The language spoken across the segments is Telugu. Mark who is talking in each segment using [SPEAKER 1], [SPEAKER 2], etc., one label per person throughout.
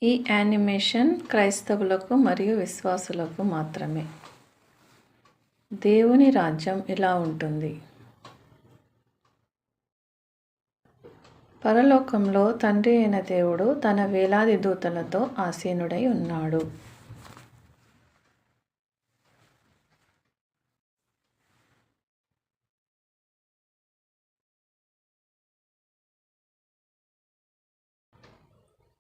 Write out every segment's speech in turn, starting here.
[SPEAKER 1] ఈ యానిమేషన్ క్రైస్తవులకు మరియు విశ్వాసులకు మాత్రమే. దేవుని రాజ్యం ఇలా ఉంటుంది. పరలోకంలో తండ్రి అయిన దేవుడు తన వేలాది దూతలతో ఆసీనుడై ఉన్నాడు.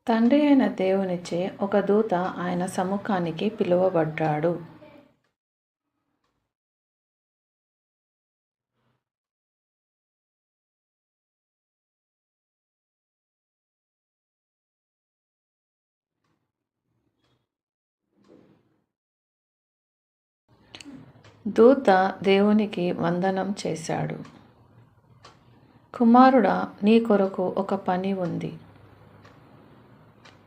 [SPEAKER 1] తండ్రి అయిన దేవునిచే ఒక దూత ఆయన సముఖానికి పిలువబడ్డాడు. దూత దేవునికి వందనం చేశాడు. కుమారుడా, నీ కొరకు ఒక పని ఉంది.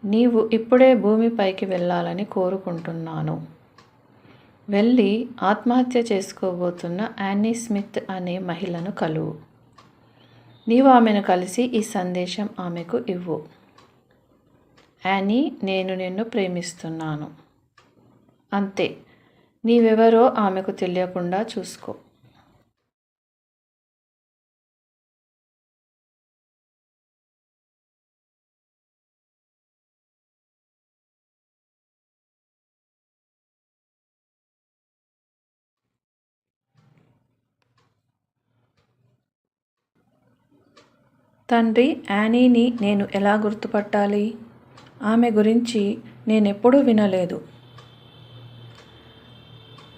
[SPEAKER 1] నీవు ఇప్పుడే భూమిపైకి వెళ్ళాలని కోరుకుంటున్నాను. వెళ్ళి ఆత్మహత్య చేసుకోబోతున్న యానీ స్మిత్ అనే మహిళను కలువు. నీవు ఆమెను కలిసి ఈ సందేశం ఆమెకు ఇవ్వు. యానీ, నేను నిన్ను ప్రేమిస్తున్నాను. అంతే. నీవెవరో ఆమెకు తెలియకుండా చూసుకో. తండ్రి, యానీని నేను ఎలా గుర్తుపట్టాలి? ఆమె గురించి నేనెప్పుడూ వినలేదు.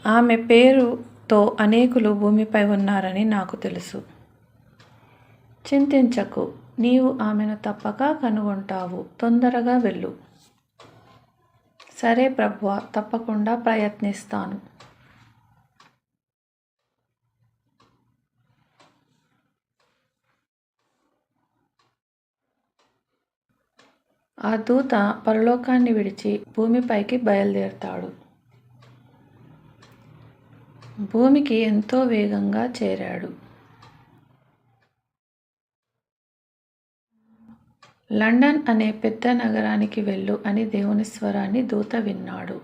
[SPEAKER 1] ఆమె పేరుతో అనేకులు భూమిపై ఉన్నారని నాకు తెలుసు. చింతించకు, నీవు ఆమెను తప్పక కనుగొంటావు. తొందరగా వెళ్ళు. సరే ప్రభువా, తప్పకుండా ప్రయత్నిస్తాను. ఆ దూత పరలోకాన్ని విడిచి భూమిపైకి బయలుదేరతాడు. భూమికి ఎంతో వేగంగా చేరాడు. లండన్ అనే పెద్ద నగరానికి వెళ్ళు అని దేవుని స్వరాన్ని దూత విన్నాడు.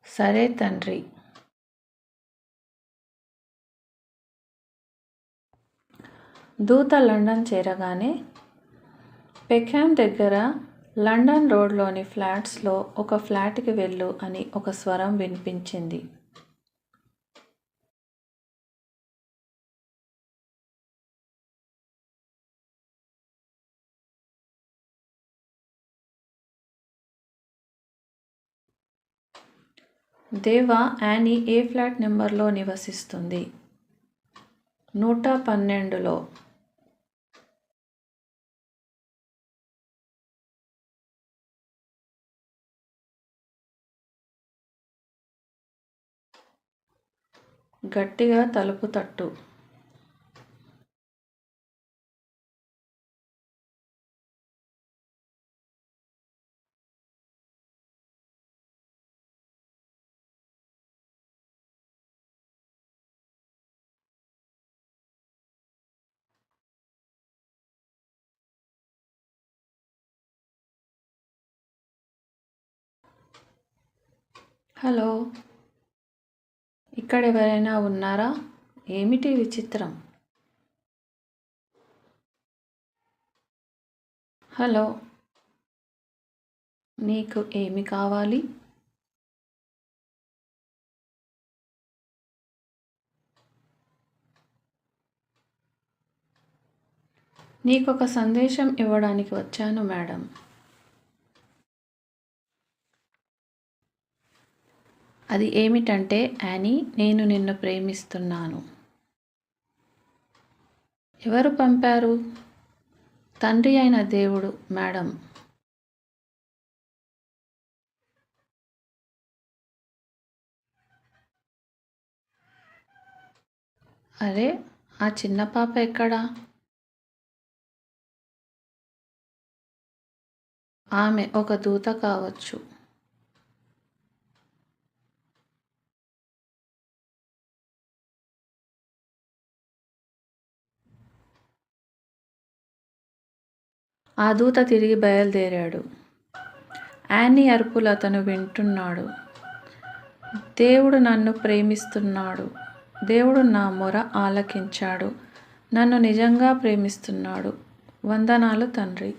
[SPEAKER 1] సరే తండ్రి. దూత లండన్ చేరగానే పెక్హామ్ దగ్గర లండన్ రోడ్లోని ఫ్లాట్స్లో ఒక ఫ్లాట్కి వెళ్ళు అని ఒక స్వరం వినిపించింది. దేవా, యానీ ఏ ఫ్లాట్ నెంబర్లో నివసిస్తుంది? 112లో. గట్టిగా తలుపు తట్టు. హలో, ఇక్కడ ఎవరైనా ఉన్నారా? ఏమిటి విచిత్రం? హలో, నీకు ఏమి కావాలి? నీకొక సందేశం ఇవ్వడానికి వచ్చాను మేడం. అది ఏమిటంటే, యానీ, నేను నిన్ను ప్రేమిస్తున్నాను. ఎవరు పంపారు? తండ్రి అయిన దేవుడు మేడం. అరే, ఆ చిన్న పాప ఎక్కడా? ఆమె ఒక దూత కావచ్చు. ఆ దూత తిరిగి బయలుదేరాడు. యానీ అరుపులు అతను వింటున్నాడు. దేవుడు నన్ను ప్రేమిస్తున్నాడు. దేవుడు నా మొర ఆలకించాడు. నన్ను నిజంగా ప్రేమిస్తున్నాడు. వందనాలు తండ్రి.